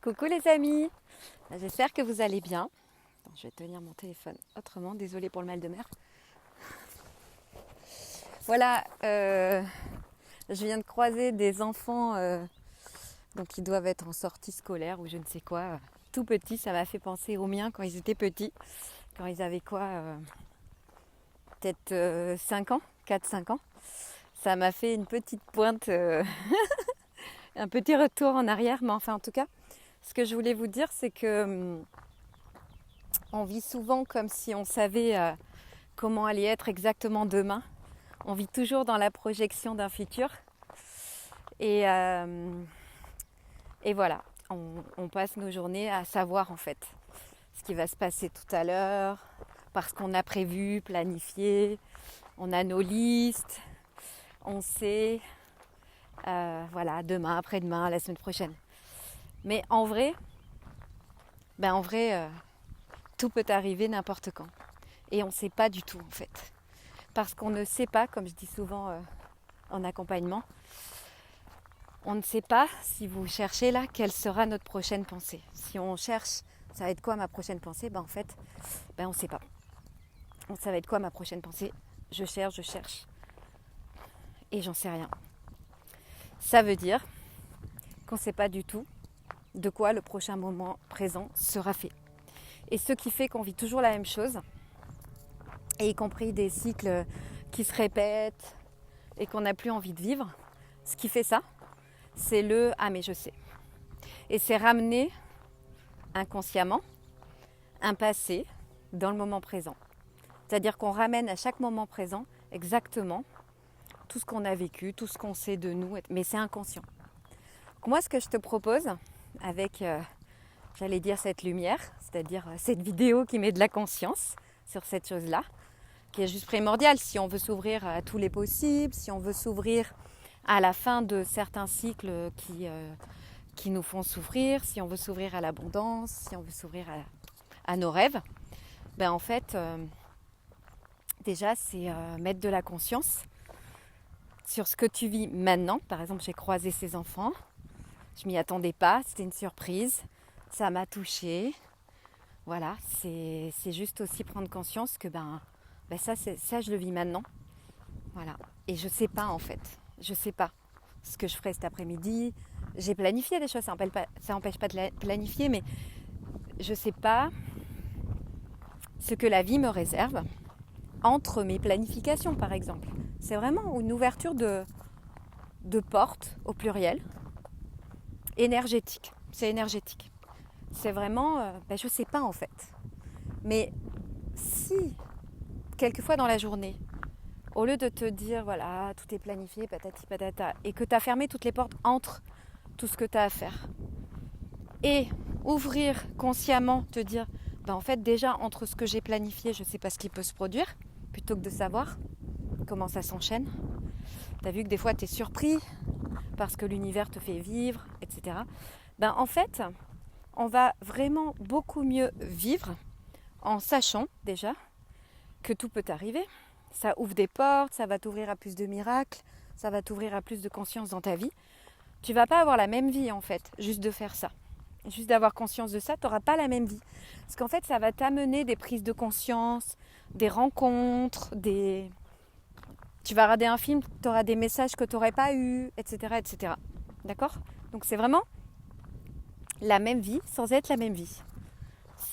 Coucou les amis, j'espère que vous allez bien. Attends, je vais tenir mon téléphone autrement, désolée pour le mal de mer. Voilà, je viens de croiser des enfants donc qui doivent être en sortie scolaire ou je ne sais quoi. Tout petits, ça m'a fait penser aux miens quand ils étaient petits. Quand ils avaient quoi peut-être 5 ans, 4-5 ans. Ça m'a fait une petite pointe, un petit retour en arrière. Mais enfin en tout cas, ce que je voulais vous dire, c'est que on vit souvent comme si on savait comment allait être exactement demain. On vit toujours dans la projection d'un futur. Et voilà, on passe nos journées à savoir en fait ce qui va se passer tout à l'heure, parce qu'on a prévu, planifié, on a nos listes, on sait, voilà, demain, après-demain, la semaine prochaine. Mais en vrai, tout peut arriver n'importe quand. Et on ne sait pas du tout en fait. Parce qu'on ne sait pas, comme je dis souvent en accompagnement, on ne sait pas, si vous cherchez là, quelle sera notre prochaine pensée. Si on cherche, ça va être quoi ma prochaine pensée, en fait, on ne sait pas. Ça va être quoi ma prochaine pensée? Je cherche, et j'en sais rien. Ça veut dire qu'on ne sait pas du tout de quoi le prochain moment présent sera fait. Et ce qui fait qu'on vit toujours la même chose, et y compris des cycles qui se répètent et qu'on n'a plus envie de vivre, ce qui fait ça, c'est le « ah mais je sais ». Et c'est ramener inconsciemment un passé dans le moment présent. C'est-à-dire qu'on ramène à chaque moment présent exactement tout ce qu'on a vécu, tout ce qu'on sait de nous, mais c'est inconscient. Donc moi, ce que je te propose avec, j'allais dire cette lumière, c'est-à-dire cette vidéo qui met de la conscience sur cette chose-là, qui est juste primordiale si on veut s'ouvrir à tous les possibles, si on veut s'ouvrir à la fin de certains cycles qui nous font souffrir, si on veut s'ouvrir à l'abondance, si on veut s'ouvrir à nos rêves, en fait, déjà, c'est mettre de la conscience sur ce que tu vis maintenant. Par exemple, j'ai croisé ces enfants, je m'y attendais pas, c'était une surprise, ça m'a touchée. Voilà, c'est juste aussi prendre conscience que ça, je le vis maintenant. Voilà, et je sais pas en fait, je sais pas ce que je ferai cet après-midi. J'ai planifié des choses, ça n'empêche pas de planifier, mais je sais pas ce que la vie me réserve entre mes planifications, par exemple. C'est vraiment une ouverture de porte au pluriel, énergétique. C'est énergétique. C'est vraiment, je sais pas en fait. Mais si, quelquefois dans la journée, au lieu de te dire, voilà, tout est planifié, patati patata, et que tu as fermé toutes les portes entre tout ce que tu as à faire, et ouvrir consciemment, te dire, en fait, déjà, entre ce que j'ai planifié, je ne sais pas ce qui peut se produire, plutôt que de savoir comment ça s'enchaîne. Tu as vu que des fois, tu es surpris parce que l'univers te fait vivre, etc. En fait, on va vraiment beaucoup mieux vivre en sachant déjà que tout peut arriver. Ça ouvre des portes, ça va t'ouvrir à plus de miracles, ça va t'ouvrir à plus de conscience dans ta vie. Tu vas pas avoir la même vie en fait, juste de faire ça. Juste d'avoir conscience de ça, tu n'auras pas la même vie. Parce qu'en fait, ça va t'amener des prises de conscience, des rencontres, tu vas regarder un film, tu auras des messages que tu n'aurais pas eus, etc., etc. D'accord? Donc c'est vraiment la même vie sans être la même vie.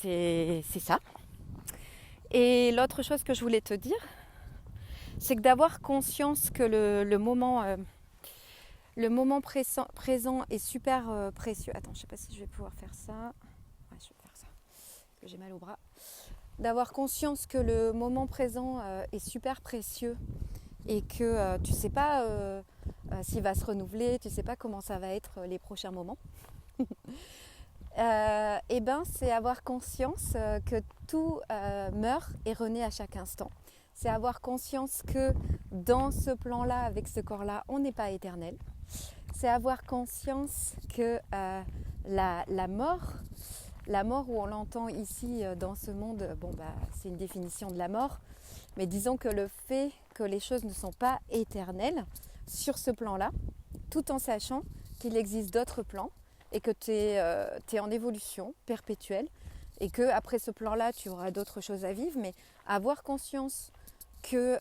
C'est ça. Et l'autre chose que je voulais te dire, c'est que d'avoir conscience que le moment présent est super précieux. Attends, je ne sais pas si je vais pouvoir faire ça. Ouais, je vais faire ça, parce que j'ai mal au bras. D'avoir conscience que le moment présent est super précieux et que tu ne sais pas s'il va se renouveler, tu ne sais pas comment ça va être les prochains moments. C'est avoir conscience que tout meurt et renaît à chaque instant. C'est avoir conscience que dans ce plan-là, avec ce corps-là, on n'est pas éternel. C'est avoir conscience que la mort où on l'entend ici dans ce monde, c'est une définition de la mort, mais disons que le fait que les choses ne sont pas éternelles sur ce plan-là, tout en sachant qu'il existe d'autres plans et que tu es en évolution perpétuelle et qu'après ce plan-là, tu auras d'autres choses à vivre, mais avoir conscience que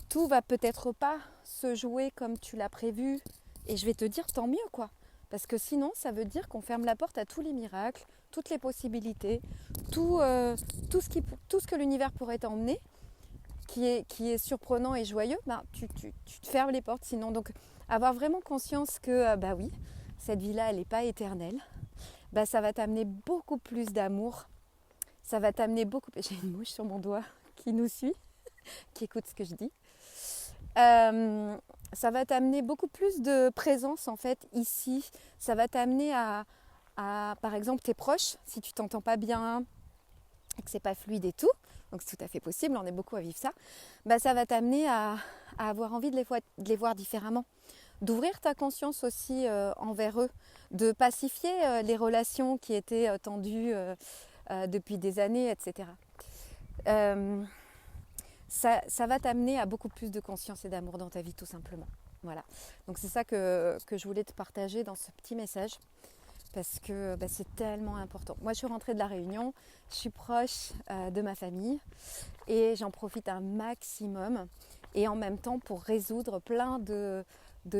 tout va peut-être pas se jouer comme tu l'as prévu, et je vais te dire tant mieux quoi, parce que sinon ça veut dire qu'on ferme la porte à tous les miracles, toutes les possibilités, tout ce que l'univers pourrait t'emmener, qui est surprenant et joyeux, ben, tu te fermes les portes sinon. Donc avoir vraiment conscience que bah oui, cette vie-là elle n'est pas éternelle, bah, ça va t'amener beaucoup plus d'amour, ça va t'amener beaucoup... J'ai une mouche sur mon doigt qui nous suit, qui écoute ce que je dis. Ça va t'amener beaucoup plus de présence en fait ici. Ça va t'amener à par exemple tes proches, si tu t'entends pas bien et que c'est pas fluide et tout, donc c'est tout à fait possible, on est beaucoup à vivre ça, bah ça va t'amener à avoir envie de les voir différemment, d'ouvrir ta conscience aussi envers eux, de pacifier les relations qui étaient tendues depuis des années, etc. Ça va t'amener à beaucoup plus de conscience et d'amour dans ta vie tout simplement. Voilà. Donc c'est ça que je voulais te partager dans ce petit message, parce que bah, c'est tellement important. Moi je suis rentrée de la Réunion, je suis proche de ma famille et j'en profite un maximum, et en même temps pour résoudre plein de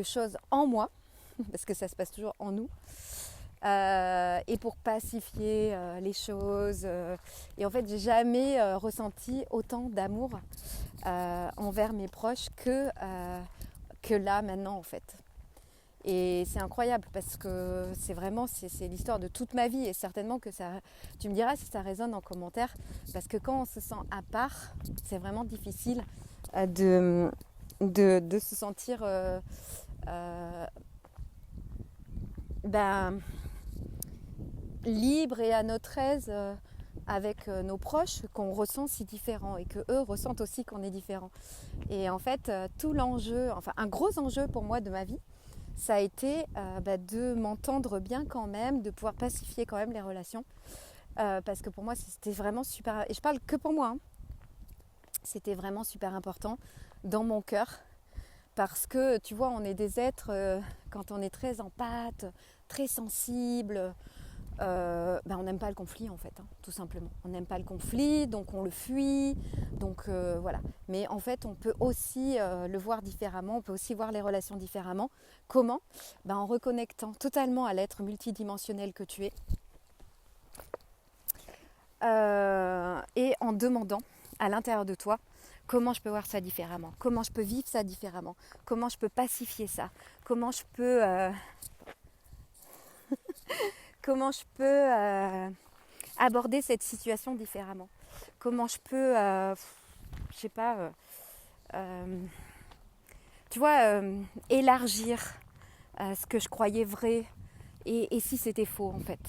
choses en moi, parce que ça se passe toujours en nous, et pour pacifier les choses. Et en fait, j'ai jamais ressenti autant d'amour envers mes proches que là maintenant en fait. Et c'est incroyable parce que c'est vraiment c'est l'histoire de toute ma vie, et certainement que ça, tu me diras si ça résonne en commentaire, parce que quand on se sent à part, c'est vraiment difficile de se sentir libre et à notre aise avec nos proches qu'on ressent si différents, et que eux ressentent aussi qu'on est différents. Et en fait, tout l'enjeu, enfin un gros enjeu pour moi de ma vie, ça a été de m'entendre bien quand même, de pouvoir pacifier quand même les relations, parce que pour moi c'était vraiment super, et je parle que pour moi, hein. C'était vraiment super important dans mon cœur, parce que tu vois, on est des êtres, quand on est très empathe, très sensible, on n'aime pas le conflit en fait, hein, tout simplement. On n'aime pas le conflit, donc on le fuit, donc voilà. Mais en fait, on peut aussi le voir différemment, on peut aussi voir les relations différemment. Comment ? En reconnectant totalement à l'être multidimensionnel que tu es, et en demandant à l'intérieur de toi comment je peux voir ça différemment, comment je peux vivre ça différemment, comment je peux pacifier ça, comment je peux aborder cette situation différemment, comment je peux élargir ce que je croyais vrai, et si c'était faux en fait,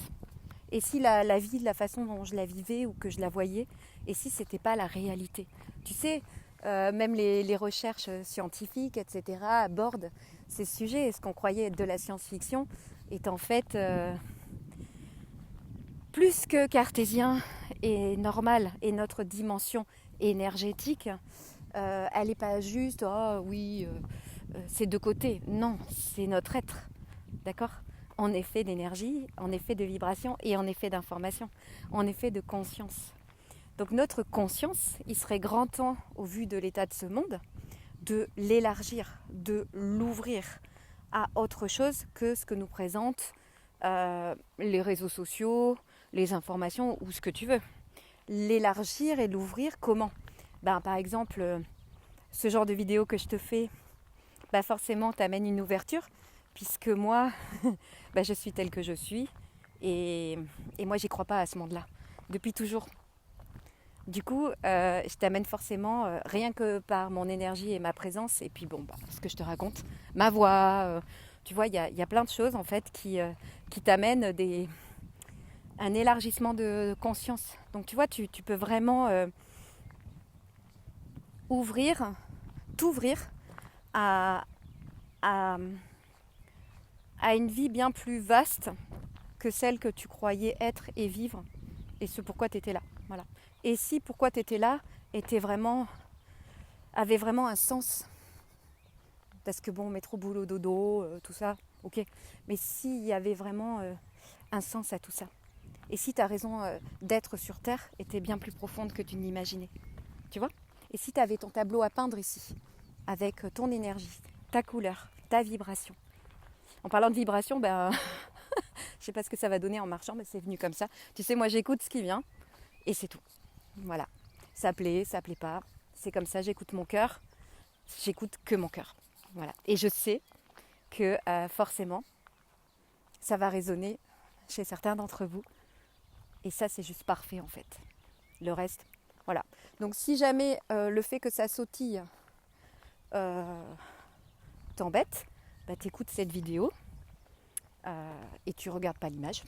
et si la vie de la façon dont je la vivais ou que je la voyais, et si c'était pas la réalité. Tu sais, même les recherches scientifiques, etc., abordent ces sujets, et ce qu'on croyait être de la science-fiction est en fait plus que cartésien et normal. Et notre dimension énergétique, elle n'est pas juste c'est de côté. Non, c'est notre être, d'accord ? On est fait d'énergie, on est fait de vibrations, et on est fait d'informations, on est fait de conscience. Donc notre conscience, il serait grand temps, au vu de l'état de ce monde, de l'élargir, de l'ouvrir à autre chose que ce que nous présentent les réseaux sociaux, les informations ou ce que tu veux. L'élargir et l'ouvrir comment ? Par exemple, ce genre de vidéo que je te fais, forcément t'amène une ouverture, puisque moi, je suis telle que je suis, et moi j'y crois pas à ce monde-là, depuis toujours. Du coup, je t'amène forcément, rien que par mon énergie et ma présence, et puis ce que je te raconte, ma voix, tu vois, il y a plein de choses en fait qui t'amènent un élargissement de conscience. Donc tu vois, tu peux vraiment t'ouvrir à une vie bien plus vaste que celle que tu croyais être et vivre, et ce pourquoi tu étais là. Voilà. Et si pourquoi tu étais là avait vraiment un sens, parce que métro, boulot, dodo, tout ça, ok. Mais s'il y avait vraiment un sens à tout ça, et si ta raison d'être sur Terre était bien plus profonde que tu ne l'imaginais, tu vois? Et si tu avais ton tableau à peindre ici, avec ton énergie, ta couleur, ta vibration. En parlant de vibration, ben, je sais pas ce que ça va donner en marchant, mais c'est venu comme ça. Tu sais, moi j'écoute ce qui vient, et c'est tout. Voilà. Ça plaît pas. C'est comme ça, j'écoute mon cœur. J'écoute que mon cœur. Voilà. Et je sais que forcément, ça va résonner chez certains d'entre vous. Et ça, c'est juste parfait en fait. Le reste, voilà. Donc si jamais le fait que ça sautille t'embête, bah, t'écoutes cette vidéo et tu regardes pas l'image.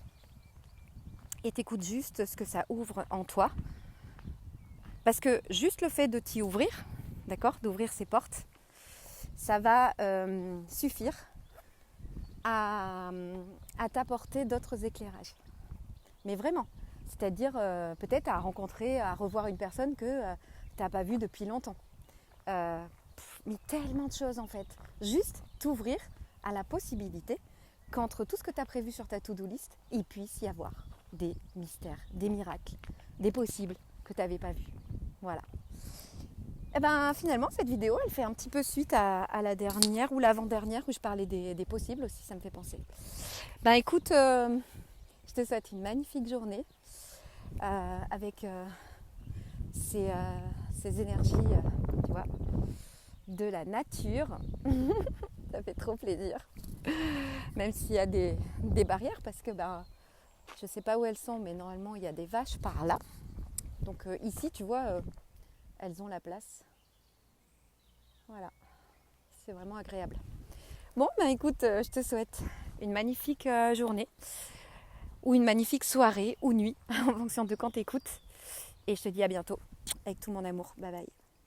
Et t'écoutes juste ce que ça ouvre en toi. Parce que juste le fait de t'y ouvrir, d'accord, d'ouvrir ses portes, ça va suffire à t'apporter d'autres éclairages. Mais vraiment, c'est-à-dire peut-être à rencontrer, à revoir une personne que tu n'as pas vue depuis longtemps. Mais tellement de choses en fait. Juste t'ouvrir à la possibilité qu'entre tout ce que tu as prévu sur ta to-do list, il puisse y avoir des mystères, des miracles, des possibles que tu n'avais pas vus. Voilà. Et ben finalement cette vidéo elle fait un petit peu suite à la dernière ou l'avant-dernière où je parlais des possibles aussi, ça me fait penser. Ben écoute, je te souhaite une magnifique journée avec ces énergies, tu vois, de la nature. Ça fait trop plaisir. Même s'il y a des barrières parce que ben, je sais pas où elles sont, mais normalement il y a des vaches par là. Donc ici tu vois, elles ont la place. Voilà, c'est vraiment agréable. Bon, ben écoute, je te souhaite une magnifique journée ou une magnifique soirée ou nuit en fonction de quand t'écoutes. Et je te dis à bientôt avec tout mon amour. Bye bye.